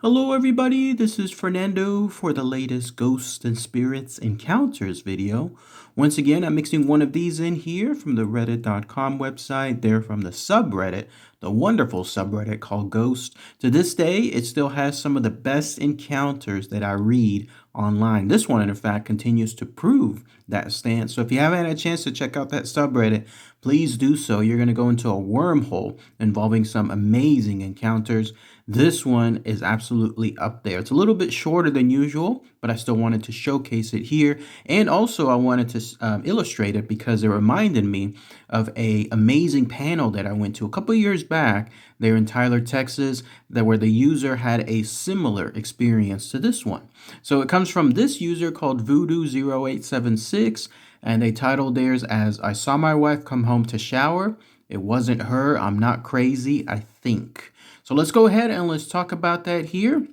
Hello everybody, this is Fernando for the latest Ghosts and Spirits Encounters video. Once again, I'm mixing one of these in here from the reddit.com website. They're from the subreddit, the wonderful subreddit called Ghost. To this day, it still has some of the best encounters that I read online. This one, in fact, continues to prove that stance. So if you haven't had a chance to check out that subreddit, please do so. You're going to go into a wormhole involving some amazing encounters. This one is absolutely up there. It's a little bit shorter than usual, but I still wanted to showcase it here. And also I wanted to illustrate it because it reminded me of a amazing panel that I went to a couple years back there in Tyler, Texas, where the user had a similar experience to this one. So it comes from this user called Voodoo0876, and they titled theirs as "I saw my wife come home to shower. It wasn't her. I'm not crazy, I think." So let's go ahead and let's talk about that here.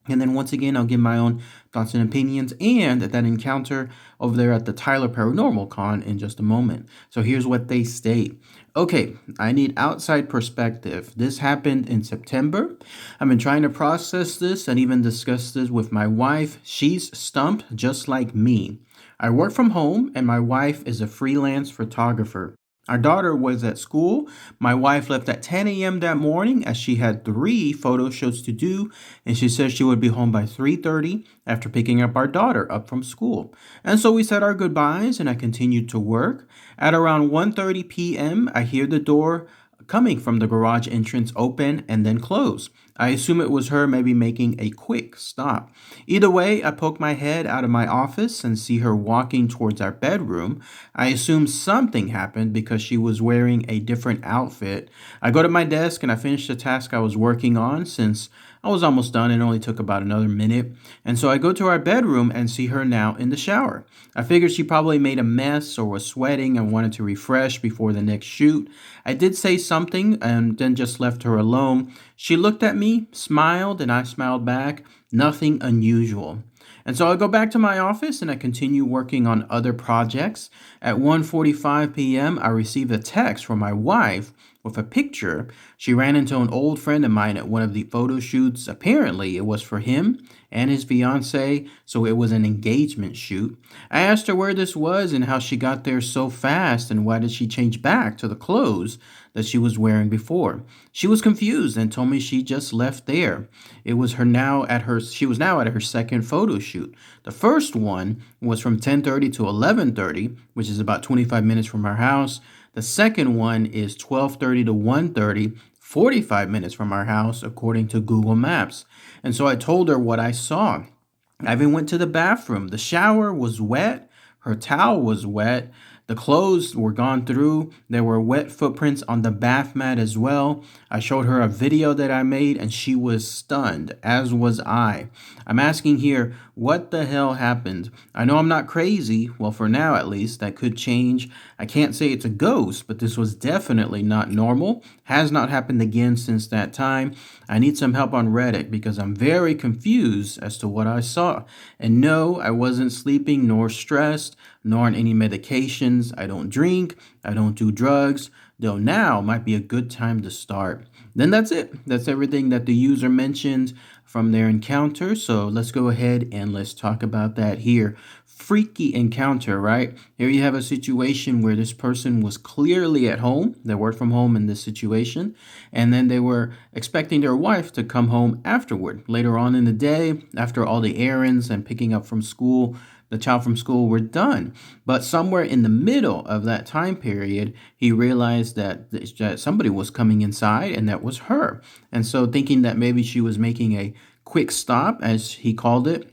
And then once again, I'll give my own thoughts and opinions and that encounter over there at the Tyler Paranormal Con in just a moment. So here's what they state. Okay, I need outside perspective. This happened in September. I've been trying to process this and even discuss this with my wife. She's stumped just like me. I work from home and my wife is a freelance photographer. Our daughter was at school. My wife left at 10 a.m. that morning as she had 3 photo shoots to do, and she said she would be home by 3:30 after picking up our daughter up from school. And so we said our goodbyes and I continued to work. At around 1:30 p.m., I hear the door coming from the garage entrance open and then close. I assume it was her maybe making a quick stop. Either way, I poke my head out of my office and see her walking towards our bedroom. I assume something happened because she was wearing a different outfit. I go to my desk and I finish the task I was working on since I was almost done. It only took about another minute. And so I go to our bedroom and see her now in the shower. I figured she probably made a mess or was sweating and wanted to refresh before the next shoot. I did say something and then just left her alone. She looked at me, smiled, and I smiled back. Nothing unusual. And so I go back to my office and I continue working on other projects. At 1:45 p.m., I receive a text from my wife with a picture. She ran into an old friend of mine at one of the photo shoots. Apparently, it was for him and his fiance, so it was an engagement shoot. I asked her where this was and how she got there so fast and why did she change back to the clothes that she was wearing before. She was confused and told me she just left there. She was now at her second photo shoot. The first one was from 10:30 to 11:30, which is about 25 minutes from our house. The second one is 12:30 to 1:30, 45 minutes from our house, according to Google Maps. And so I told her what I saw. I even went to the bathroom. The shower was wet. Her towel was wet. The clothes were gone through. There were wet footprints on the bath mat as well. I showed her a video that I made and she was stunned, as was I. I'm asking here, what the hell happened? I know I'm not crazy. Well, for now at least, that could change. I can't say it's a ghost, but this was definitely not normal. Has not happened again since that time. I need some help on Reddit because I'm very confused as to what I saw. And no, I wasn't sleeping nor stressed, nor on any medications. I don't drink. I don't do drugs. Though now might be a good time to start. Then that's it. That's everything that the user mentioned from their encounter. So let's go ahead and let's talk about that here. Freaky encounter, right? Here you have a situation where this person was clearly at home. They worked from home in this situation. And then they were expecting their wife to come home afterward. Later on in the day, after all the errands and picking up from school, the child from school were done. But somewhere in the middle of that time period, he realized that somebody was coming inside and that was her. And so thinking that maybe she was making a quick stop, as he called it,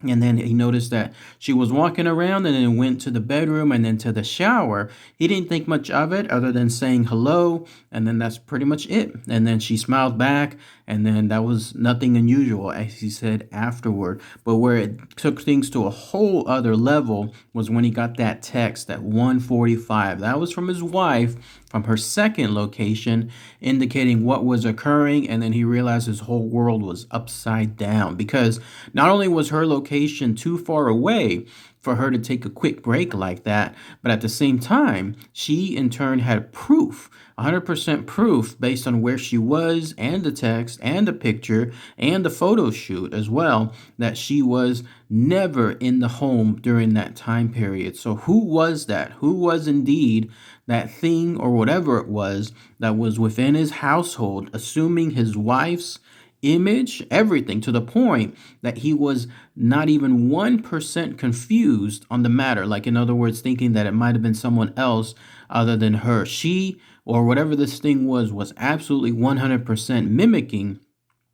and then he noticed that she was walking around and then went to the bedroom and then to the shower. He didn't think much of it other than saying hello. And then that's pretty much it. And then she smiled back. And then that was nothing unusual, as he said afterward. But where it took things to a whole other level was when he got that text at 1:45. That was from his wife from her second location, indicating what was occurring. And then he realized his whole world was upside down because not only was her location too far away for her to take a quick break like that. But at the same time, she in turn had proof, 100% proof based on where she was and the text and the picture and the photo shoot as well, that she was never in the home during that time period. So who was that? Who was indeed that thing or whatever it was that was within his household, assuming his wife's image, everything, to the point that he was not even 1% confused on the matter. Like, in other words, thinking that it might have been someone else other than her. She, or whatever this thing was absolutely 100% mimicking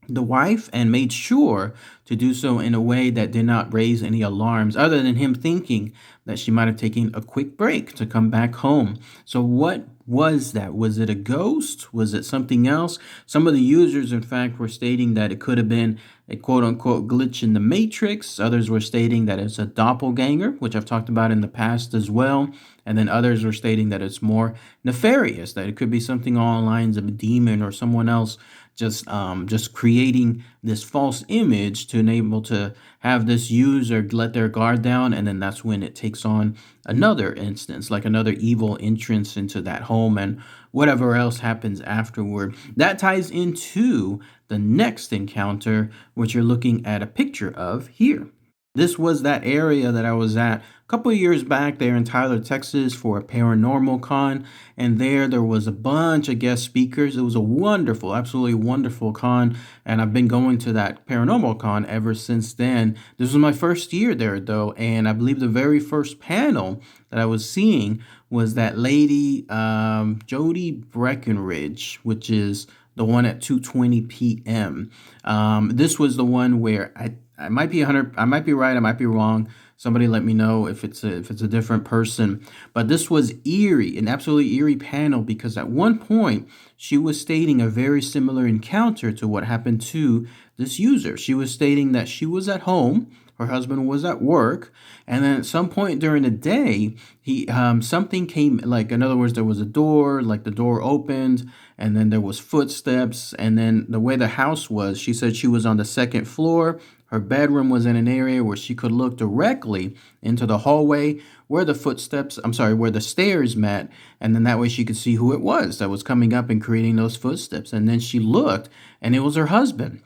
the wife, and made sure to do so in a way that did not raise any alarms other than him thinking that she might have taken a quick break to come back home. So what was that? Was it a ghost? Was it something else? Some of the users, in fact, were stating that it could have been a quote-unquote glitch in the matrix. Others were stating that it's a doppelganger, which I've talked about in the past as well. And then others were stating that it's more nefarious, that it could be something along the lines of a demon or someone else just creating this false image to enable to have this user let their guard down, and then that's when it takes on another instance, like another evil entrance into that home and whatever else happens afterward. That ties into the next encounter, which you're looking at a picture of here. This was that area that I was at a couple of years back there in Tyler, Texas for a paranormal con. And there was a bunch of guest speakers. It was a wonderful, absolutely wonderful con. And I've been going to that paranormal con ever since then. This was my first year there, though. And I believe the very first panel that I was seeing was that lady, Jody Breckenridge, which is the one at 2:20 p.m. This was the one where I might be 100. I might be right. I might be wrong. Somebody let me know if it's a different person. But this was eerie, an absolutely eerie panel, because at one point she was stating a very similar encounter to what happened to this user. She was stating that she was at home, her husband was at work, and then at some point during the day, something came. Like, in other words, there was a door, like the door opened, and then there was footsteps, and then the way the house was, she said she was on the second floor. Her bedroom was in an area where she could look directly into the hallway where where the stairs met. And then that way she could see who it was that was coming up and creating those footsteps. And then she looked, and it was her husband.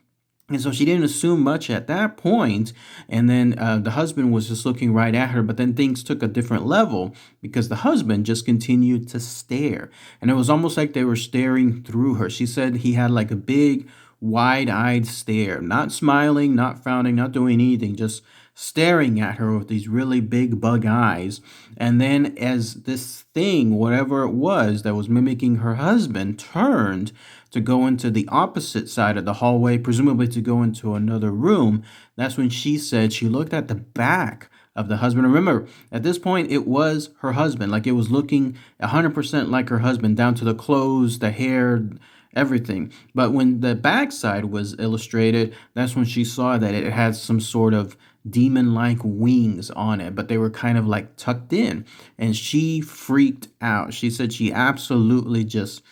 And so she didn't assume much at that point. And then the husband was just looking right at her. But then things took a different level because the husband just continued to stare. And it was almost like they were staring through her. She said he had like a big, wide-eyed stare, not smiling, not frowning, not doing anything, just staring at her with these really big bug eyes. And then as this thing, whatever it was that was mimicking her husband, turned to go into the opposite side of the hallway, presumably to go into another room, that's when she said she looked at the back of the husband. Remember, at this point, it was her husband. Like, it was looking 100% like her husband, down to the clothes, the hair, everything. But when the backside was illustrated, that's when she saw that it had some sort of demon-like wings on it, but they were kind of like tucked in. And she freaked out. She said she absolutely just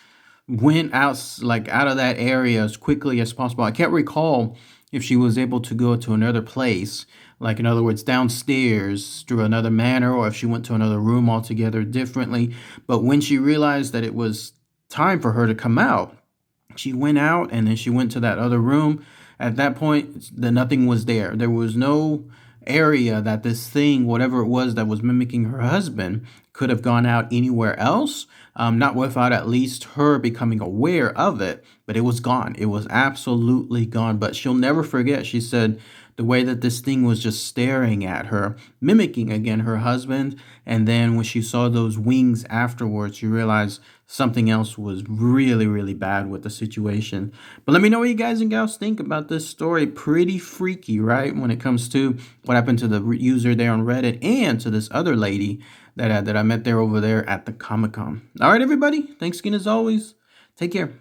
went out of that area as quickly as possible. I can't recall if she was able to go to another place, like, in other words, downstairs through another manner, or if she went to another room altogether differently. But when she realized that it was time for her to come out, she went out, and then she went to that other room. At that point, nothing was there. There was no area that this thing, whatever it was that was mimicking her husband, could have gone out anywhere else, not without at least her becoming aware of it. But it was gone. It was absolutely gone. But she'll never forget, she said, the way that this thing was just staring at her, mimicking again her husband. And then when she saw those wings afterwards, she realized something else was really, really bad with the situation. But let me know what you guys and gals think about this story. Pretty freaky, right? When it comes to what happened to the user there on Reddit and to this other lady that I met over there at the Comic-Con. All right, everybody. Thanks again as always. Take care.